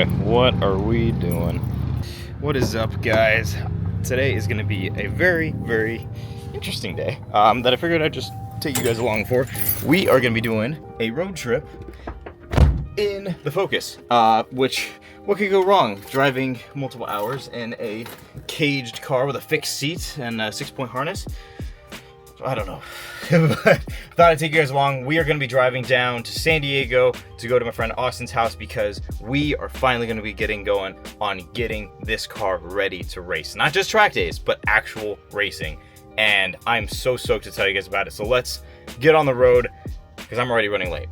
boy, what are we doing? What is up, guys? Today is going to be a very, very interesting day that I figured I'd just take you guys along for. We are going to be doing a road trip in the Focus, which, what could go wrong? Driving multiple hours in a caged car with a fixed seat and a 6-point harness. I don't know, but thought I'd take you guys along. We are going to be driving down to San Diego to go to my friend Austin's house because we are finally going to be getting going on getting this car ready to race. Not just track days, but actual racing. And I'm so stoked to tell you guys about it. So let's get on the road because I'm already running late.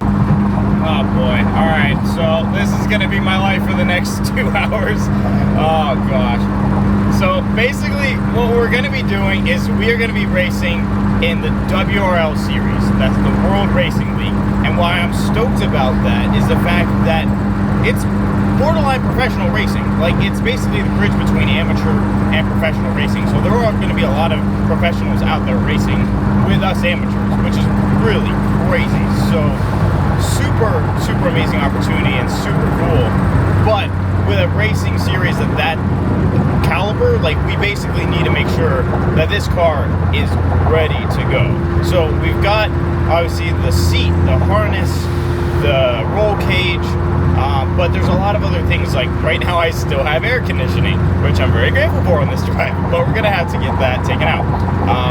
Oh boy. All right. So this is going to be my life for the next 2 hours. Oh gosh. So basically what we're going to be doing is we are going to be racing in the WRL series. That's the World Racing League. And why I'm stoked about that is the fact that it's borderline professional racing. Like, it's basically the bridge between amateur and professional racing. So there are going to be a lot of professionals out there racing with us amateurs, which is really crazy. So super amazing opportunity and super cool. But with a racing series of that caliber, like, we basically need to make sure that this car is ready to go. So we've got obviously the seat, the harness, the roll cage, but there's a lot of other things. Like right now I still have air conditioning, which I'm very grateful for on this drive, but we're gonna have to get that taken out.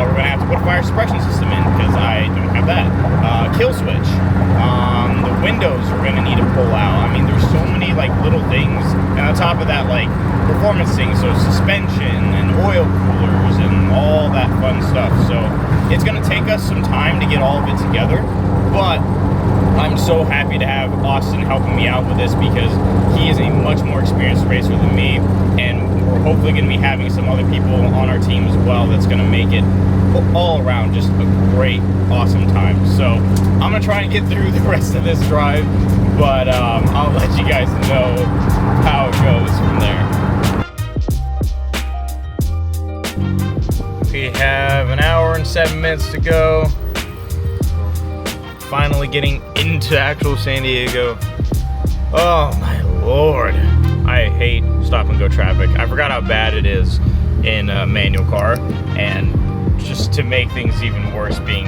We're gonna have to put a fire suppression system in because I don't have that. Kill switch. The windows we're gonna need to pull out. I mean, there's so many like little things, and on top of that, like performance things, so suspension and oil coolers and all that fun stuff. So it's gonna take us some time to get all of it together, but I'm so happy to have Austin helping me out with this because he is a much more experienced racer than me, and we're hopefully going to be having some other people on our team as well that's going to make it all around just a great, awesome time. So I'm going to try and get through the rest of this drive, but I'll let you guys know how it goes from there. We have an hour and 7 minutes to go. Finally getting into actual San Diego. Oh my lord. I hate stop and go traffic. I forgot how bad it is in a manual car, and just to make things even worse being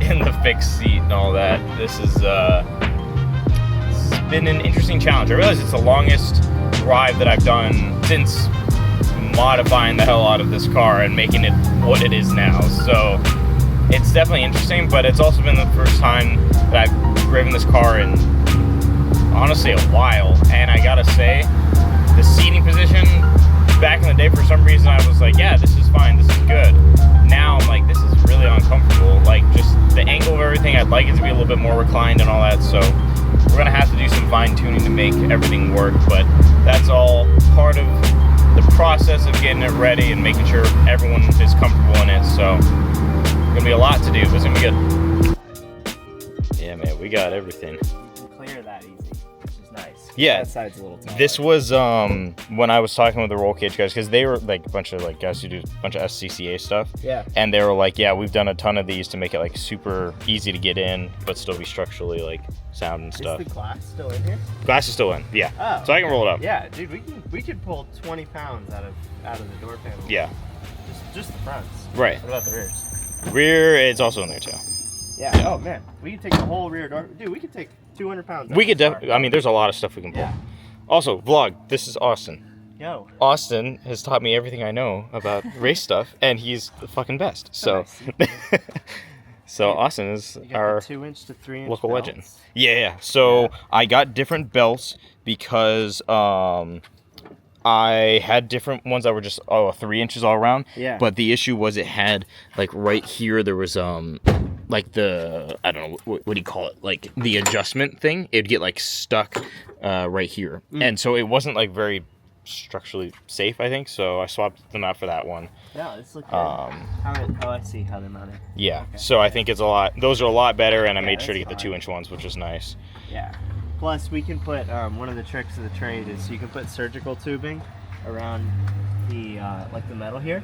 in the fixed seat and all that, this is it's been an interesting challenge. I realize it's the longest drive that I've done since modifying the hell out of this car and making it what it is now. So it's definitely interesting, but it's also been the first time that I've driven this car in, honestly, a while. And I gotta say, the seating position, back in the day, for some reason, I was like, yeah, this is fine, this is good. Now I'm like, this is really uncomfortable. Like, just the angle of everything, I'd like it to be a little bit more reclined and all that. So we're gonna have to do some fine tuning to make everything work, but that's all part of the process of getting it ready and making sure everyone is comfortable in it. So gonna be a lot to do, but it's gonna be good. Yeah, man, we got everything. You can clear that easy, which is nice. Yeah, that side's a little taller. This was when I was talking with the roll cage guys, because they were like a bunch of like guys who do a bunch of SCCA stuff. Yeah. And they were like, yeah, we've done a ton of these to make it like super easy to get in, but still be structurally like sound and stuff. Is the glass still in here? Glass is still in, yeah. Oh. So I can roll it up. Yeah, dude, we could pull 20 pounds out of the door panel. Yeah. Just the fronts. Right. What about the rears? Rear, it's also in there too. Yeah. Oh man, we could take the whole rear door. Dude, we could take 200 pounds. We could definitely. I mean, there's a lot of stuff we can pull. Yeah. Also, vlog. This is Austin. Yo. Austin has taught me everything I know about race stuff, and he's the fucking best. So, so Austin is our 2-inch to 3-inch local belts. legend. Yeah. So I got different belts because I had different ones that were just 3 inches all around. Yeah. But the issue was it had like right here there was like the, I don't know what do you call it, like the adjustment thing. It'd get like stuck right here, and so it wasn't like very structurally safe, I think. So I swapped them out for that one. Yeah, it's looking. I see how they're mounted. Yeah. Okay. So I think it's a lot. Those are a lot better, and I made sure to that's get the fine. 2-inch ones, which was nice. Yeah. Plus, we can put one of the tricks of the trade is you can put surgical tubing around the like the metal here,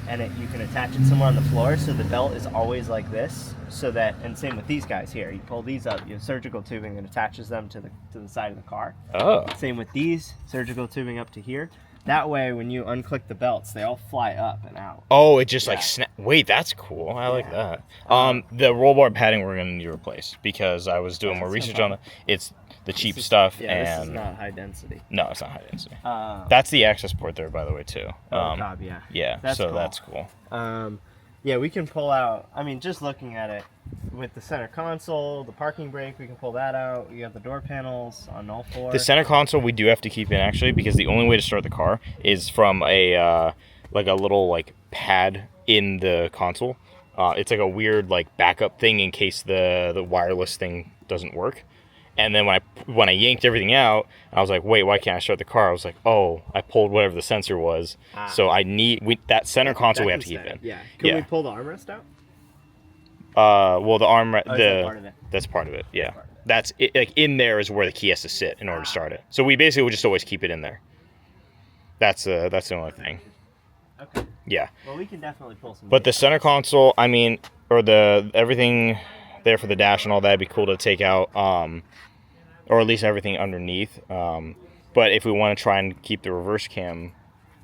and you can attach it somewhere on the floor, so the belt is always like this, so that, and same with these guys here. You pull these up, you have surgical tubing that attaches them to the side of the car. Oh. Same with these, surgical tubing up to here. That way, when you unclick the belts, they all fly up and out. Oh, it just like snap. Wait, that's cool. I like that. The roll bar padding we're gonna need to replace because I was doing more research on it. It's the cheap stuff, and this is not high density. No, it's not high density. That's the access port there, by the way, too. Top, yeah. Yeah, that's so cool. that's cool. Yeah, we can pull out. I mean, just looking at it, with the center console, the parking brake, we can pull that out. You have the door panels on all four. The center console we do have to keep in actually because the only way to start the car is from a like a little like pad in the console. It's like a weird like backup thing in case the wireless thing doesn't work. And then when I yanked everything out, I was like, wait, why can't I start the car? I was like, oh, I pulled whatever the sensor was. So I need that center console we have to keep in. Yeah. Can we pull the armrest out? Well, the armrest, part of it? That's part of it. Yeah, that's it. Like in there is where the key has to sit in order to start it. So we basically would just always keep it in there. That's the only thing. Okay. Yeah. Well, we can definitely pull some. But the center console, I mean, or the everything there for the dash and all that'd be cool to take out, or at least everything underneath. But if we want to try and keep the reverse cam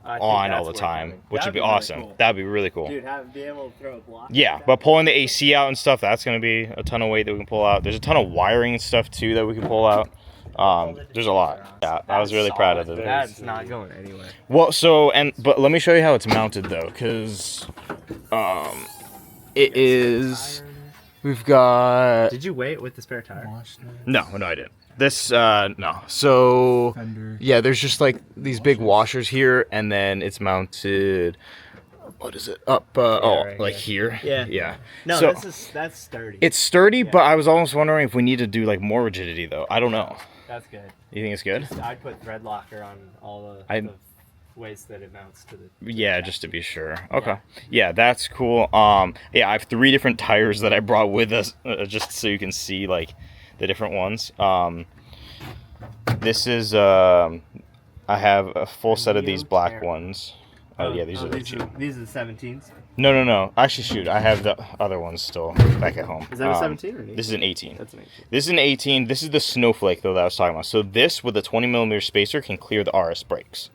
on all the time, which would be awesome. Really cool. That'd be really cool. Dude, be able to throw a block. Yeah, like but pulling the AC out and stuff, that's going to be a ton of weight that we can pull out. There's a ton of wiring and stuff, too, that we can pull out. There's a lot. Yeah, I was really proud of it. That's not going anywhere. Well, but let me show you how it's mounted, though, because it is... We've got... Did you wait with the spare tire? No, I didn't. This, no. So, yeah, there's just like these big washers here, and then it's mounted, what is it, up, right like here? Yeah. Yeah. No, so, that's sturdy. It's sturdy, but I was almost wondering if we need to do like more rigidity, though. I don't know. That's good. You think it's good? I'd put thread locker on all the ways that it mounts to the... Yeah, just to be sure. Okay. Yeah, that's cool. Yeah, I have 3 different tires that I brought with us, just so you can see, like, the different ones. This is I have a full set of these black ones. Oh yeah, these are the cheap. These are the 17s. No. Actually, shoot, I have the other ones still back at home. Is that a 17 or an 18? This is an 18. That's an 18. This is an 18. This is the snowflake though that I was talking about. So this with a 20mm spacer can clear the RS brakes.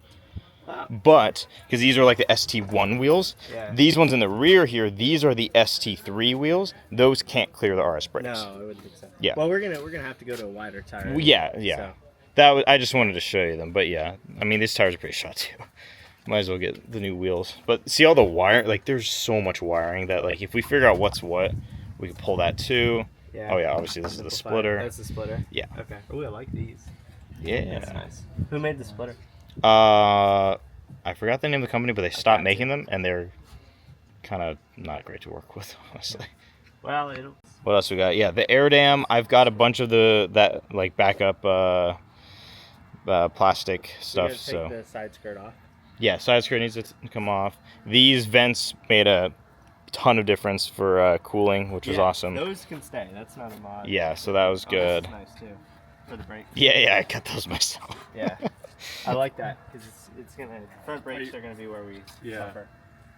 But because these are like the ST1 wheels, these ones in the rear here, these are the ST3 wheels. Those can't clear the RS brakes. No, I wouldn't think so. Yeah. Well, we're gonna have to go to a wider tire. Yeah. So. I just wanted to show you them, but yeah, I mean these tires are pretty shot too. Might as well get the new wheels. But see all the wire, like there's so much wiring that like if we figure out what's what, we can pull that too. Yeah. Oh yeah, obviously this is the splitter. That's the splitter. Yeah. Okay. Oh, I like these. Yeah. That's nice. Who made the splitter? I forgot the name of the company, but they stopped making them, and they're kind of not great to work with, honestly. Well, what else we got? Yeah, the air dam. I've got a bunch of that like backup plastic stuff. Take so the side skirt off. Yeah, side skirt needs to come off. These vents made a ton of difference for cooling, which was awesome. Those can stay. That's not a mod. Yeah, so that was good. That's nice too. For the brakes. Yeah, I cut those myself. Yeah, I like that because it's gonna front brakes are gonna be where we suffer.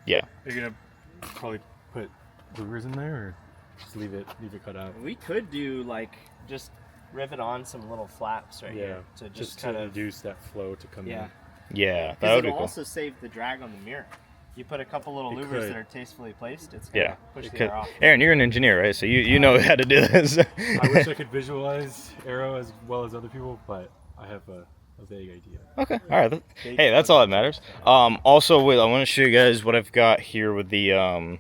Yeah. Are you gonna probably put louvers in there, or just leave it cut out? We could do like just rivet on some little flaps here to just kind to of reduce that flow to come in. Yeah, that would be cool. It'll also save the drag on the mirror. You put a couple little louvers that are tastefully placed, it's gonna push the air off. Aaron, you're an engineer, right? So you know how to do this. I wish I could visualize aero as well as other people, but I have a vague idea. Okay, all right. Hey, that's all that matters. Also, wait, I want to show you guys what I've got here with the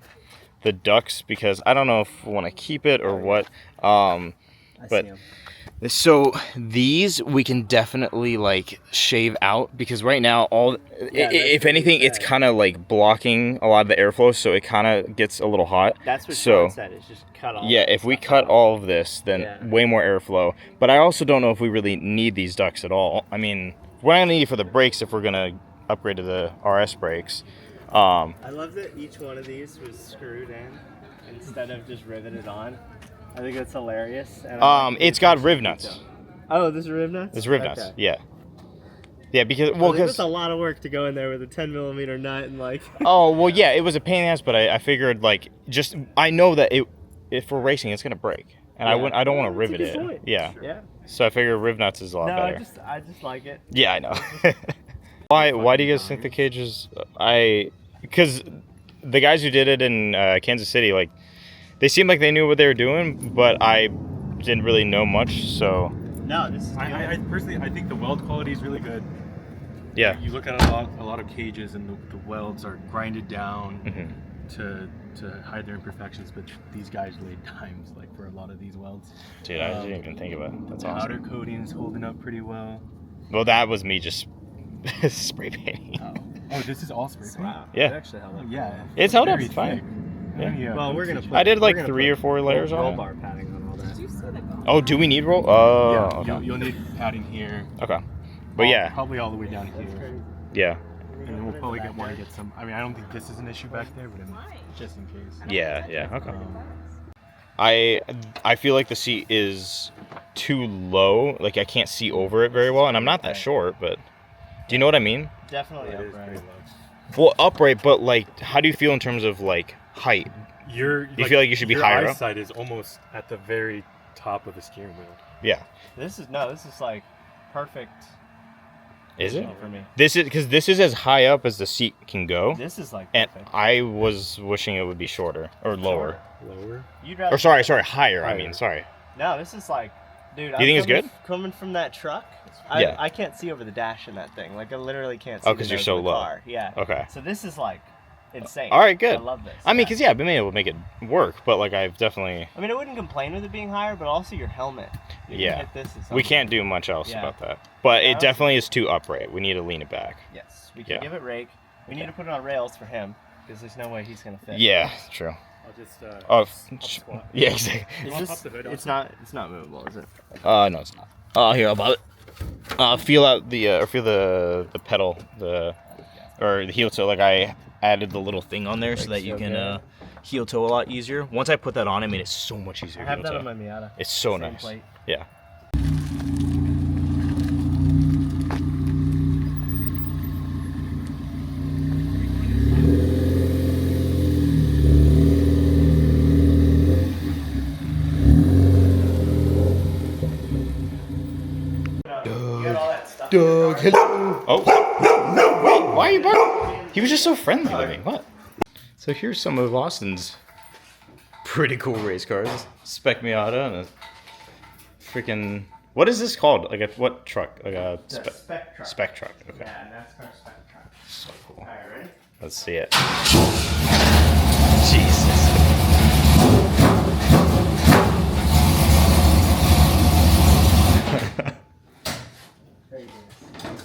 ducts because I don't know if I want to keep it or what. But so these we can definitely like shave out because right now if anything it's kind of like blocking a lot of the airflow, so it kind of gets a little hot. That's what Sean said, is just cut all. Yeah, if we cut all of this, then way more airflow. But I also don't know if we really need these ducts at all. I mean, we're gonna need it for the brakes if we're gonna upgrade to the RS brakes. I love that each one of these was screwed in instead of just riveted on. I think that's hilarious. And it's got riv nuts. Oh, this is riv nuts? It's riv nuts, yeah. Yeah, because it's a lot of work to go in there with a 10mm nut and like. Oh well, yeah, it was a pain in the ass, but I figured like I know that if we're racing, it's gonna break, and I don't want to rivet it. Point. Yeah. Yeah. So I figure riv nuts is a lot better. I just like it. Yeah, I know. Why do you guys think the cage is? Because the guys who did it in Kansas City, like, they seemed like they knew what they were doing, but I didn't really know much. So No, this is. I personally, I think the weld quality is really good. yeah. You look at a lot of cages, and the welds are grinded down to hide their imperfections, but these guys laid dimes like for a lot of these welds. Dude, I didn't even think about it. That's the awesome. outer coating is holding up pretty well. Well, that was me just spray painting. Oh, this is all spray paint? Wow. Yeah. It actually held up. Yeah. It's held up very fine. thick. Yeah. Well, we're gonna put. I did like we're gonna 3 or put 4 layers roll on it. bar padding on all that. Oh, do we need roll? Oh, Yeah, okay. you'll need padding here. Okay. But yeah, Probably all the way down here. yeah, And then we'll probably want to get some. I mean, I don't think this is an issue back there, but just in case. yeah. Okay. Um, I feel like the seat is too low. Like I can't see over it very well, and I'm not that short. But do you know what I mean? Definitely it is upright. pretty low. Well, upright, but like, how do you feel in terms of like height? You feel like you should be higher up? Your eyesight is almost at the very top of the steering wheel. Yeah. This is like perfect. Is it? for me? This is because this is as high up as the seat can go, This is like and perfect. I was wishing it would be shorter or lower. Lower. You'd rather. Or sorry, higher. I Higher. mean, sorry. No, this is like, dude. You think it's good? Coming from that truck, Yeah. I can't see over the dash in that thing. Like I literally can't see. Oh, the 'cause you're nose so of the low. car. Yeah. Okay. So this is like insane. All right, good. I love this. I mean, because I've been able to make it work, but like I've definitely. I mean, I wouldn't complain with it being higher, but also your helmet. You Yeah. Hit this is We something. can't do much else Yeah. about that. But Yeah, it definitely is too upright. We need to lean it back. Yes, we can Yeah. give it rake. We need to put it on rails for him because there's no way he's gonna fit. Yeah, true. I'll just. Oh, I'll squat. yeah, exactly. Is I'll this? pop the hood It's off. not movable, is it? No, it's not. Here, about it. Feel out the or feel the pedal, or the heel toe. Like I added the little thing on there so that you so can good. heel toe a lot easier. Once I put that on, it made it so much easier. I have heel that toe. on my Miata. It's so Same nice. plate. Yeah. Doug, hello. Oh, no, wait, why are you barking? He was just so friendly with me. What? So here's some of Austin's pretty cool race cars. Spec Miata and a freaking. What is this called? Like a what truck? Like a spec truck. spec truck. Okay. Yeah, NASCAR spec truck. So cool. All right, ready? Let's see it. Jesus. Very good.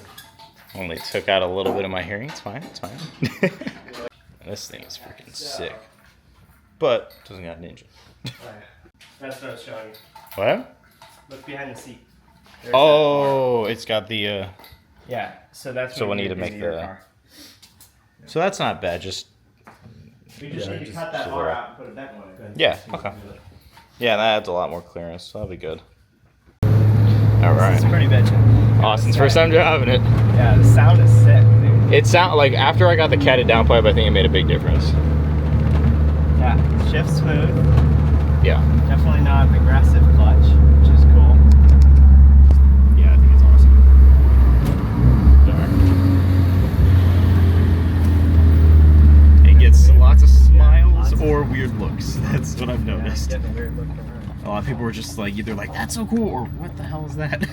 Only took out a little bit of my hearing. It's fine. It's fine. This thing is freaking sick. But doesn't got an engine. All right. That's what I was showing you. What? Look behind the seat. There's Oh, it's got the. that. Yeah. So that's. So what we need to do make your the- car. So that's not bad. Just We just need to cut that bar out and put a vent one in. yeah. Okay. Yeah, that adds a lot more clearance. So that'll be good. All right. It's pretty bitchin'. Austin's first time driving it. Yeah, the sound is sick, dude. It sound like after I got the catted downpipe, I think it made a big difference. Yeah, shift smooth. Yeah. Definitely not an aggressive clutch, which is cool. Yeah, I think it's awesome. It gets lots of smiles or weird looks. That's what I've noticed. Getting a weird look from her. A lot of people were just like, either like, that's so cool, or what the hell is that?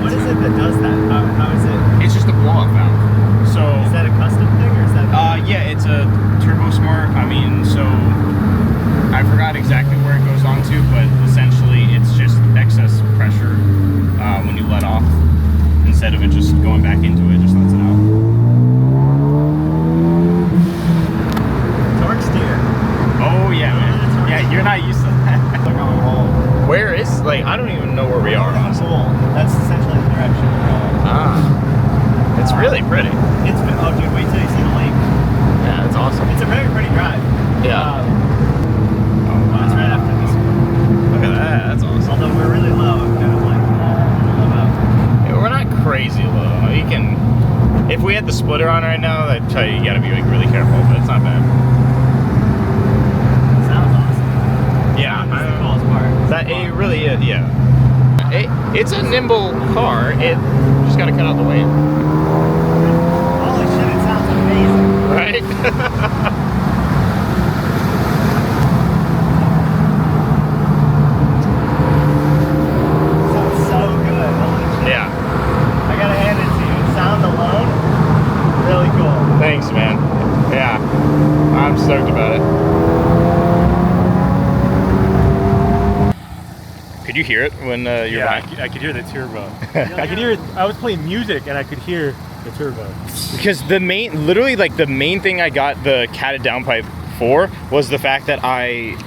What is it that does that? How is it? It's just a blow-up valve. So, Is that a custom thing or is that? yeah, it's a Turbo Smart. I mean, so I forgot exactly where it goes on to, but essentially it's just excess pressure when you let off. Instead of it just going back into it, just lets it out. Torque steer. Oh yeah, man. Yeah, you're not used to that. Like on a roll. Where is, like, I don't even know where we are, honestly. Cool. That's essentially the direction we're going. Ah. It's really pretty. Oh, dude, wait till you see the lake. Yeah, it's awesome. It's a very pretty drive. Yeah. It's right after this one. Look at that. That's awesome. Although we're really low, I've got had the splitter on right now, I'd tell you gotta be like really careful, but it's not bad. Sounds awesome. Yeah, That's the coolest part. that it really is. Yeah, it's a nimble car. It just gotta cut out the weight, Holy shit, it sounds amazing. right? Sounds so good. Holy shit. Yeah. I gotta hand it to you. Sound alone, really cool. Thanks, man. Yeah, I'm stoked about it. Could you hear it when you're Yeah, riding? I could hear the turbo. I could hear it. I was playing music and I could hear the turbo. Because the main thing I got the catted downpipe for was the fact that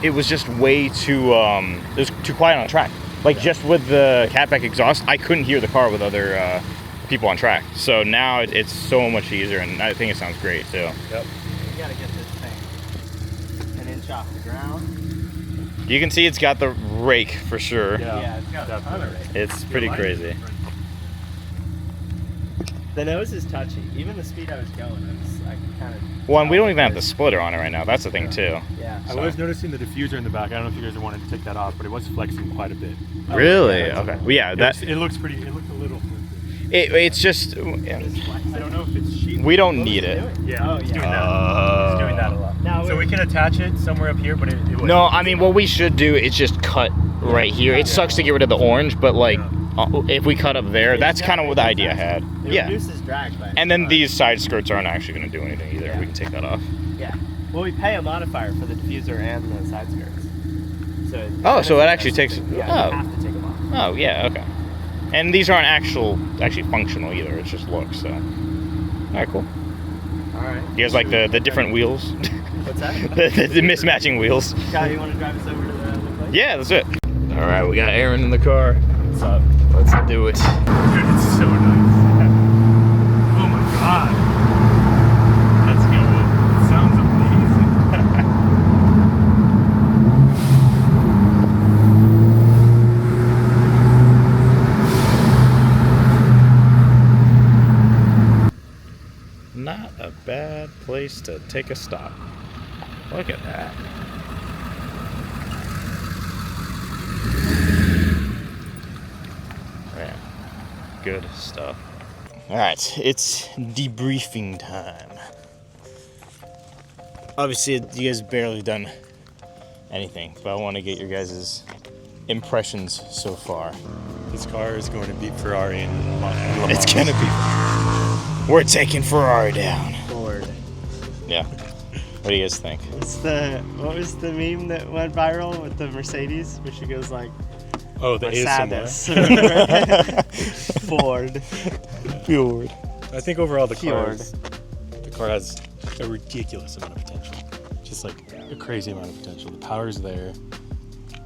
it was just way too it was too quiet on track. Like just with the catback exhaust, I couldn't hear the car with other people on track. So now it's so much easier, and I think it sounds great too. Yep. You gotta get this thing an inch off the ground. You can see it's got the rake for sure. Yeah, it's got a ton of it. It's pretty crazy. The nose is touchy. Even the speed I was going, I could kind of. Well, and we don't even have the splitter on it right now. That's the thing too. Yeah. I was noticing the diffuser in the back. I don't know if you guys wanted to take that off, but it was flexing quite a bit. Really? Yeah, Okay. Well, yeah, that it looks pretty. It looked a little. it's just I don't know if it's sheet. we don't need it. Yeah. Oh, it's yeah. doing that. It's doing that a lot. Now So we can attach it somewhere up here, but it wouldn't. No, I mean what we should do is just cut right here. It sucks to get rid of the orange, but like if we cut up there, that's kind of what the idea I had. It Yeah. reduces drag by. And then these side skirts aren't actually going to do anything either. Yeah. We can take that off. Yeah. Well, we pay a modifier for the diffuser and the side skirts. So. Oh, so it actually takes. Yeah. You Oh, have to take them off. oh yeah, okay. And these aren't actually functional either. It's just looks. So, all right, cool. All right. You guys like the different wheels, What's that? the mismatching wheels? Kyle, you want to drive us over to the place? Yeah, that's it. All right, we got Aaron in the car. What's up? Let's do it. Dude, it's so nice. Oh my god. Let's go. It sounds amazing. Not a bad place to take a stop. Look at that. Man, good stuff. All right, it's debriefing time. Obviously, you guys barely done anything, but I want to get your guys' impressions so far. This car is going to beat Ferrari in It's gonna be. We're taking Ferrari down. Ford. Yeah. What do you guys think? What was the meme that went viral with the Mercedes, where she goes like, Oh, the Mercedes. ASMR. Ford. Fjord. I think overall the Fjord. car has a ridiculous amount of potential. Just like a crazy amount of potential. The power's there.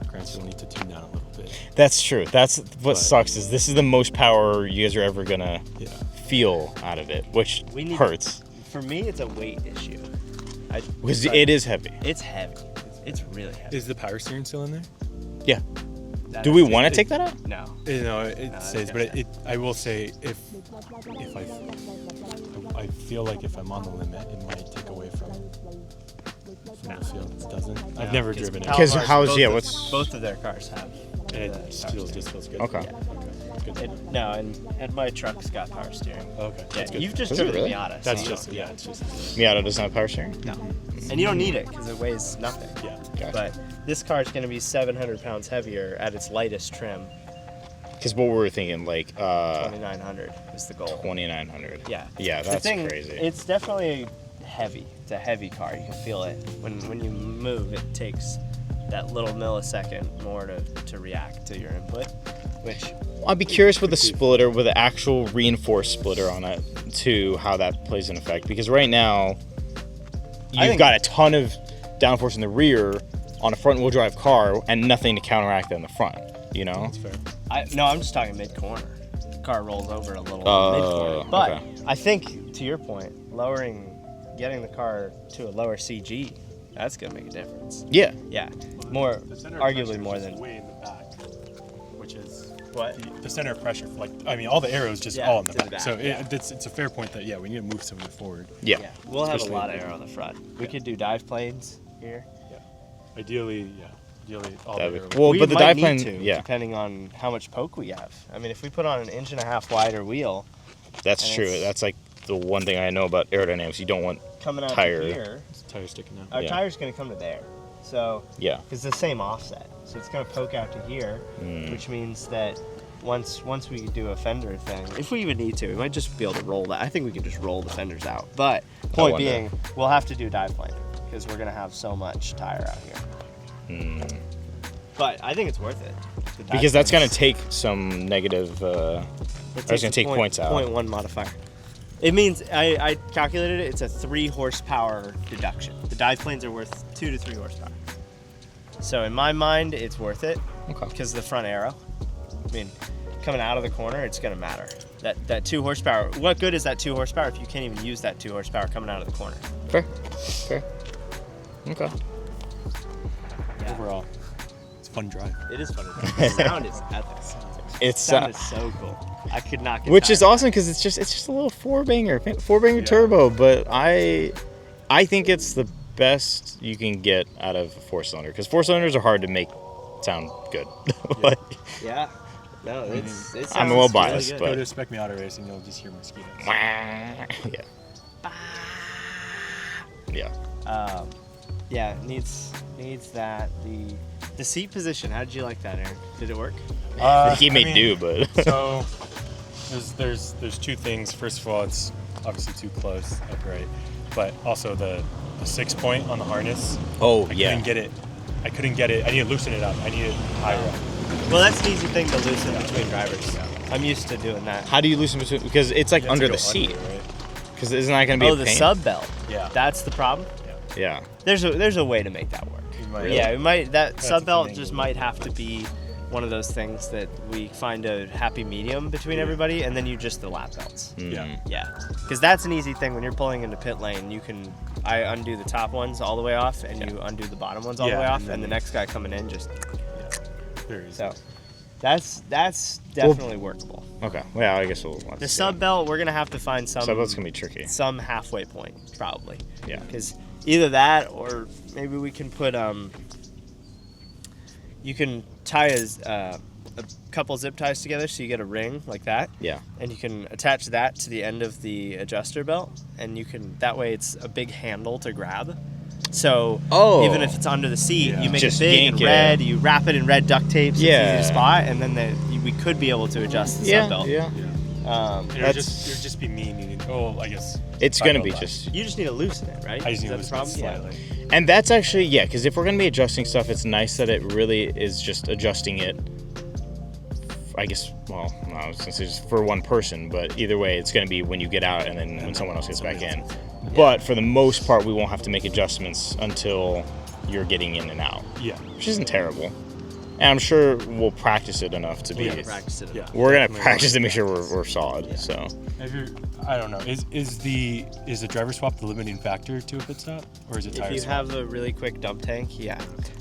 Granted, you'll need to tune down a little bit. That's true. That's what But- sucks is this is the most power you guys are ever gonna Yeah. feel out of it, which We need- hurts For me, it's a weight issue. because it is heavy. It's heavy. It's really heavy. Is the power steering still in there? Yeah. That Do is- we want to take that out? No. No, it No, says, that's but I will say if I feel like if I'm on the limit, it might take away from the feel. It doesn't. I've never driven it. Because Palomars, how's- both yeah, of- what's- both of their cars have. And the it power just steering. feels good. Okay. Good. No, and my truck's got power steering. Okay. Yeah, That's good. you've just Does it driven really? the Miata. That's so- just it's just Miata doesn't have power steering. No. And you don't need it because it weighs nothing. yeah. Gotcha. But this car's going to be 700 pounds heavier at its lightest trim. Because what we were thinking, like 2,900 is the goal. 2,900. Yeah. Yeah, The that's thing, crazy. It's definitely heavy. It's a heavy car. You can feel it. When you move, it takes that little millisecond more to react to your input, which I'd be curious with the splitter, with the actual reinforced splitter on it, to how that plays in effect. Because right now, I you've think- got a ton of downforce in the rear on a front-wheel drive car and nothing to counteract that in the front. You know? That's fair. I'm just talking mid corner. The car rolls over a little Oh, mid corner. But okay. I think to your point, getting the car to a lower CG, that's gonna make a difference. Yeah. Yeah, more The center of arguably gravity more is than way in the back, which is What? The center of pressure, all the arrows just Yeah, all in the to the back. back, So yeah. it's a fair point that we need to move some of it forward. Yeah. We'll have a Especially- lot of air on the front. We could do dive planes here. Ideally, all the That'd be arrows. cool. We But the might dive need plane, to, yeah, depending on how much poke we have. I mean, if we put on an 1.5 wider wheel that's and true. it's- That's like the one thing I know about aerodynamics. You don't want, coming out Tire. to here, Tire sticking out. our Yeah. tire's going to come to there. So yeah. it's the same offset. So it's going to poke out to here, which means that once we do a fender thing, if we even need to, we might just be able to roll that. I think we can just roll the fenders out. But point wonder. being, we'll have to do dive plane because we're going to have so much tire out here. But I think it's worth it. The dive Because that's plane going to take some negative. I was going to take points out. 0.1 modifier. It means I calculated it. It's a 3 horsepower deduction. The dive planes are worth 2 to 3 horsepower. So in my mind, it's worth it Okay. because of the front arrow. I mean, coming out of the corner, it's going to matter. That 2 horsepower. What good is that 2 horsepower if you can't even use that 2 horsepower coming out of the corner? Fair. Okay. Yeah. Overall, it's a fun drive. It is fun. The sound is epic. It's Sound is so cool. I could not get which tired is of that. awesome because it's just a little four banger Yeah. turbo, but I think it's the best you can get out of a 4-cylinder because 4-cylinders are hard to make sound good. Like, Yeah. No, it sounds I'm a little really biased, good. but- Go to Spec Me Auto Racing, you'll just hear mosquitoes. yeah. Yeah, it needs that. The seat position. How did you like that, Aaron? Did it work? He may do, but So there's 2 things. First of all, it's obviously too close upright, but also the 6-point on the harness. oh I yeah. couldn't get it. I need to loosen it up. I need it higher up. Well, that's an easy thing to loosen between drivers. I'm used to doing that. How do you loosen between? Because it's like You have under to the go seat. right? Because isn't that going to be Oh, a the pain? sub belt. Yeah. That's the problem. Yeah. There's a way to make that work. You might- Yeah, it might. That That's sub belt a just thing. might have to be one of those things that we find a happy medium between everybody, and then you just the lap belts. Yeah. Yeah, because that's an easy thing when you're pulling into pit lane. I undo the top ones all the way off, and you undo the bottom ones all the Yeah, way off, and and the then- next guy coming in just Very easy. so. That's definitely workable. Okay. Well, I guess we'll. The sub belt, we're gonna have to find some. Sub belt's gonna be tricky. Some halfway point, probably. Yeah. Because either that, or maybe we can put you can tie a couple zip ties together, so you get a ring like that. Yeah. And you can attach that to the end of the adjuster belt, and you can that way it's a big handle to grab. So even if it's under the seat, Yeah. you make Just it big yank and it. red. You wrap it in red duct tape, so it's Yeah. easy to spot, and then we could be able to adjust the sub belt. Yeah. And it would just be me needing. Oh, I guess. It's side gonna belt be dive. just. You just need to loosen it, right? I just Is need to that the loosen it problem? slightly. And that's actually because if we're gonna be adjusting stuff, it's nice that it really is just adjusting it. I guess. Well, no, I was gonna say just for one person, but either way, it's gonna be when you get out and then when someone else gets back in. But for the most part, we won't have to make adjustments until you're getting in and out, Yeah. which isn't terrible. And I'm sure we'll practice it enough to be. Yeah, practice it. Yeah. We're gonna Definitely practice to make sure we're solid. So Have you, I don't know. Is the driver swap the limiting factor to a pit stop, or is it tire If you swap? have a really quick dump tank, yeah,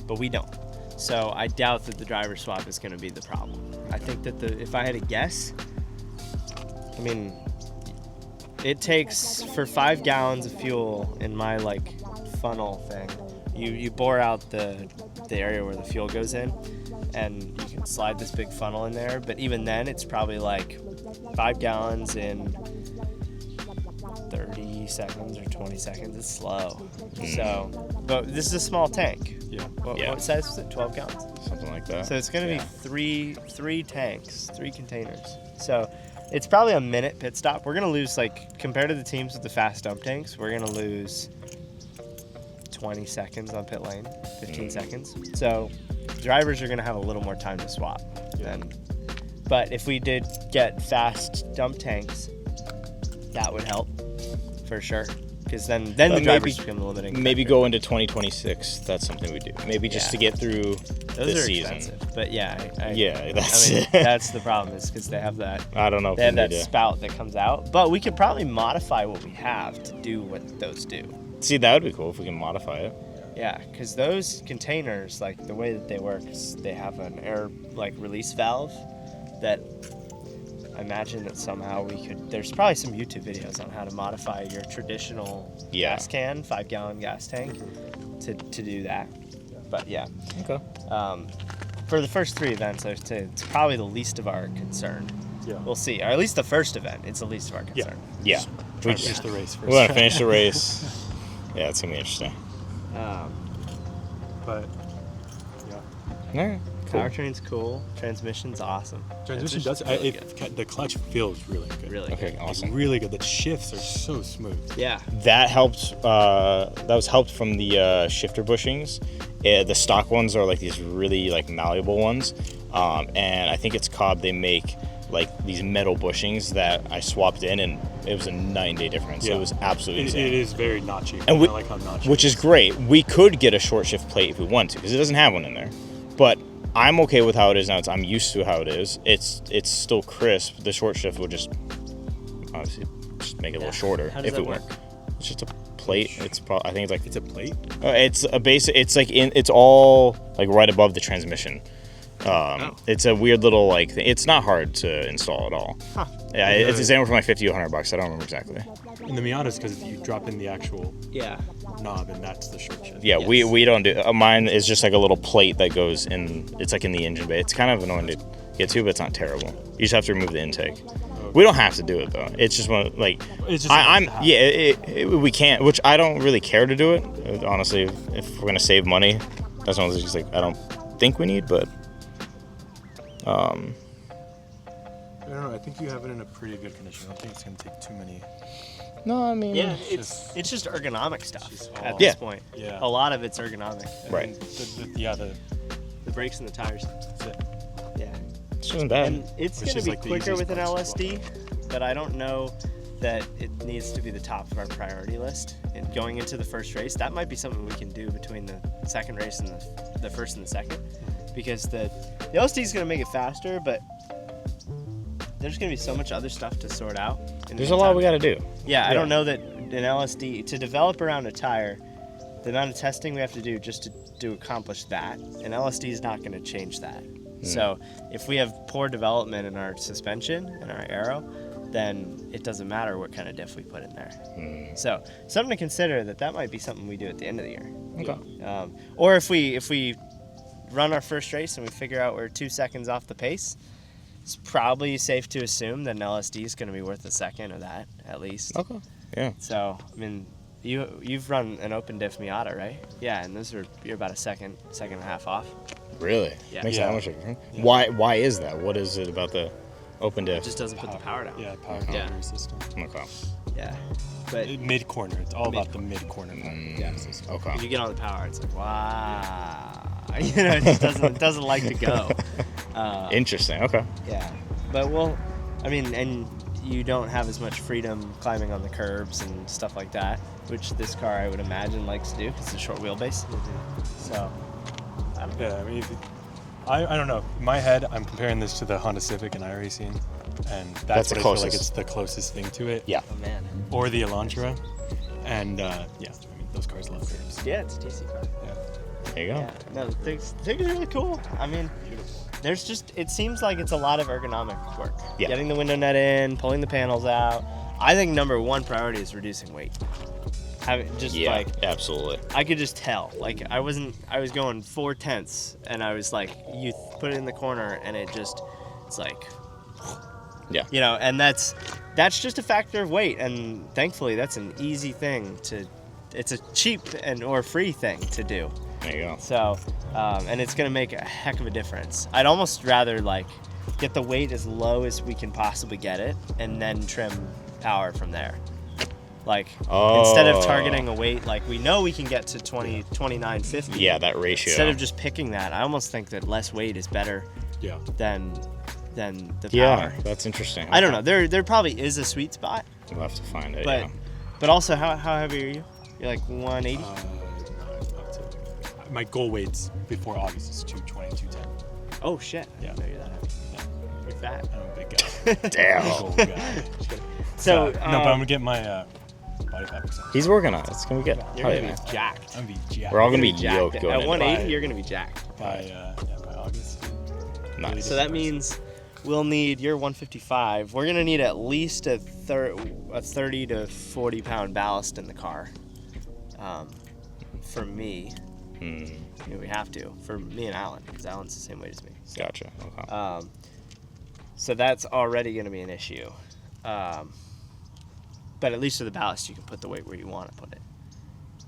but we don't. So I doubt that the driver swap is going to be the problem. I think that if I had to guess, I mean, it takes for 5 gallons of fuel in my funnel thing. You bore out the area where the fuel goes in, and you can slide this big funnel in there. But even then, it's probably 5 gallons in 30 seconds or 20 seconds. It's slow. So, but this is a small tank. Yeah. What size is it? 12 gallons. something like that. So it's going to be three tanks, 3 containers. So it's probably a minute pit stop. We're going to lose, compared to the teams with the fast dump tanks, we're going to lose 20 seconds on pit lane, 15 seconds. So drivers are going to have a little more time to swap. But if we did get fast dump tanks, that would help for sure. Because then the drivers become the limiting Maybe factor. go into 2026. That's something we do. Maybe just to get through Those the are season. expensive. But yeah, That's it. that's the problem is because they have that. I don't know if They have we that need to. spout that comes out, but we could probably modify what we have to do what those do. See, that would be cool if we can modify it. Yeah, because those containers, the way that they work is they have an air release valve that I imagine that somehow we could. There's probably some YouTube videos on how to modify your traditional gas can, 5-gallon gas tank, to do that. But yeah. Okay. For the first 3 events, I would say it's probably the least of our concern. Yeah. We'll see. Or at least the first event, it's the least of our concern. Yeah. Try to finish the race first. We want to finish the race. Yeah, it's gonna be interesting. But yeah. All right. Cool. Powertrain's cool. Transmission's awesome. Transmission does. really good. The clutch feels really good. Really Okay, good. awesome. Really good. The shifts are so smooth. Yeah. That helped. That was helped from the shifter bushings. The stock ones are like these really like malleable ones, and I think it's Cobb. They make like these metal bushings that I swapped in, and it was a 9-day difference. Yeah. It was absolutely insane. It is very notchy. And I like how notchy. which is great. We could get a short shift plate if we want to, because it doesn't have one in there. But I'm okay with how it is now. I'm used to how it is. It's still crisp. The short shift would just obviously just make it a little shorter. How does that work? It's just a plate. It's I think it's like It's a plate. it's a basic. It's like it's all like right above the transmission. It's a weird little like thing. It's not hard to install at all. Huh. Yeah, it's anywhere from like $50 to $100. I don't remember exactly. In the Miatas, because you drop in the actual Yeah. knob, and that's the short shift. Yeah, Yes. we don't do. Mine is just like a little plate that goes in. It's like in the engine bay. It's kind of annoying to get to, but it's not terrible. You just have to remove the intake. We don't have to do it though. It's just one like It's just I'm nice to have. yeah. We can't, which I don't really care to do it. Honestly, if we're gonna save money, that's one of those things like I don't think we need, but I don't know. I think you have it in a pretty good condition. I don't think it's gonna take too many. no, I mean Yeah, It's it's just ergonomic stuff just at all- this Yeah. point. Yeah. A lot of it's ergonomic. Right. The brakes and the tires. That's it. Yeah. it isn't bad. And it's Which going to is be like the quicker easiest with an part to LSD, but I don't know that it needs to be the top of our priority list. And going into the first race, that might be something we can do between the second race and the first and the second, because the LSD is going to make it faster, but there's going to be so much other stuff to sort out. There's a lot we got to do. Yeah, I don't know that an LSD, to develop around a tire, the amount of testing we have to do just to accomplish that, an LSD is not going to change that. So if we have poor development in our suspension and our aero, then it doesn't matter what kind of diff we put in there. So something to consider, that might be something we do at the end of the year. Okay. Or if we run our first race and we figure out we're 2 seconds off the pace, it's probably safe to assume that an LSD is going to be worth a second of that at least. Okay. Yeah. So I mean, you've run an open diff Miata, right? Yeah, and you're about a second and a half off. Really? Yeah. Makes Yeah. that much of a difference. Yeah. Why is that? What is it about the open diff? It just doesn't put the power down. Yeah, power Yeah. delivery system. Okay. Yeah. But Mid corner. It's all about the mid corner power delivery system. Okay. when you get on the power, it's like, wow. You know, it just doesn't like to go. Interesting. Okay. Yeah. But and you don't have as much freedom climbing on the curbs and stuff like that, which this car I would imagine likes to do because it's a short wheelbase. So, I don't know. Yeah, I mean, I don't know. In my head, I'm comparing this to the Honda Civic and iRacing, and That's that's the what I feel like closest. it's the closest thing to it. Yeah. Oh man. Or the Elantra, and yeah, I mean, those cars love curbs. Yeah, it's a TC car. Yeah. There you go. Yeah. No, the thing's really cool. I mean, it seems like it's a lot of ergonomic work. Yeah. Getting the window net in, pulling the panels out. I think number one priority is reducing weight. Absolutely. I could just tell. Like I was going 4/10, and I was like, you put it in the corner, and it's like, Yeah. you know, and that's just a factor of weight, and thankfully that's an easy thing it's a cheap or free thing to do. There you go. So, and it's gonna make a heck of a difference. I'd almost rather like get the weight as low as we can possibly get it, and then trim power from there. Like instead of targeting a weight like we know we can get to 2950. Yeah, that ratio. Instead of just picking that, I almost think that less weight is better Yeah. than the Yeah, power. that's interesting. I don't know. There probably is a sweet spot, We'll have to find it. but yeah. but also how heavy are you? You're like 180. My goal weights before August is 220, 210. Oh shit! I Yeah. didn't know you're that heavy. Yeah. You're fat. I'm a big guy. Damn. Goal guy. So no, but I'm gonna get my body fat percentage. He's working on it. It's gonna be good. you're Oh, gonna yeah. be jacked. I'm gonna be jacked. We're all gonna be Jacked. yoked going At into 180, Bye. you're gonna be jacked. by August. Nice. So that means we'll need, you're 155. We're gonna need at least a 30 to 40 pound ballast in the car. For me, we have to. For me and Alan, because Alan's the same weight as me. So, Gotcha. Okay. So that's already gonna be an issue. But at least with the ballast, you can put the weight where you want to put it,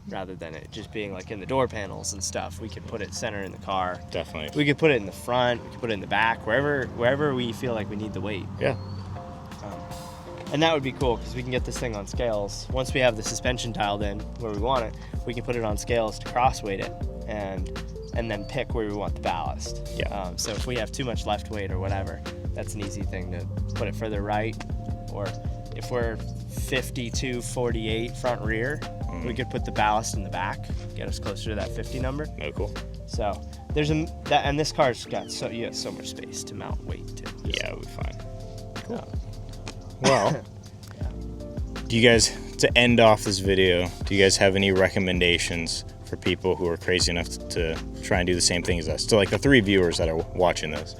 rather than it just being like in the door panels and stuff. We could put it center in the car. Definitely. We could put it in the front. We could put it in the back, wherever we feel like we need the weight. Yeah. And that would be cool because we can get this thing on scales. Once we have the suspension dialed in where we want it, we can put it on scales to cross weight it and then pick where we want the ballast. Yeah. So if we have too much left weight or whatever, that's an easy thing to put it further right. Or if we're 52-48 front rear, we could put the ballast in the back, get us closer to that 50 number. Oh, cool. So there's and this car's got you have so much space to mount weight too. Yeah, it'll be fine. Cool. Well, do you guys, to end off this video, do you guys have any recommendations for people who are crazy enough to try and do the same thing as us? To like the 3 viewers that are watching this,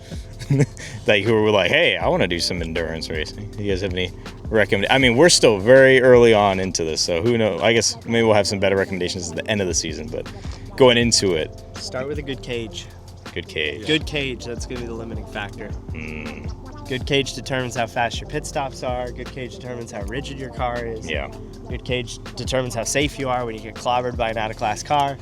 like who were like, hey, I want to do some endurance racing. Do you guys have any I mean, we're still very early on into this, so who knows? I guess maybe we'll have some better recommendations at the end of the season, but going into it. Start with a good cage. Good cage. Good cage, that's going to be the limiting factor. Good cage determines how fast your pit stops are. Good cage determines how rigid your car is. Yeah. Good cage determines how safe you are when you get clobbered by an out-of-class car.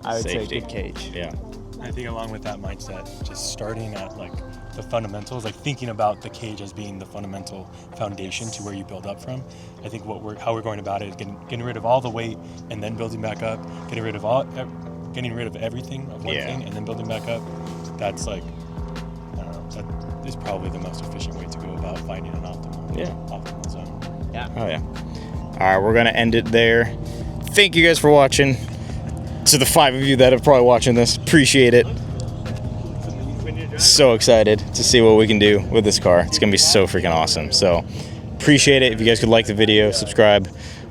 I would Safety. say good cage. Yeah. I think along with that mindset, just starting at like the fundamentals, like thinking about the cage as being the fundamental foundation to where you build up from. I think how we're going about it is getting rid of all the weight and then building back up, getting rid of everything of one thing and then building back up. That's like, I don't know, that is probably the most efficient way to go about finding an optimal zone. Yeah. Oh yeah. All right, we're gonna end it there. Thank you guys for watching. To the 5 of you that are probably watching this, appreciate it. So excited to see what we can do with this car. It's gonna be so freaking awesome. So appreciate it. If you guys could like the video, subscribe.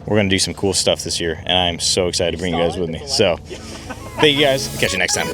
We're gonna do some cool stuff this year, and I'm so excited to bring you guys with me. So thank you guys. Catch you next time.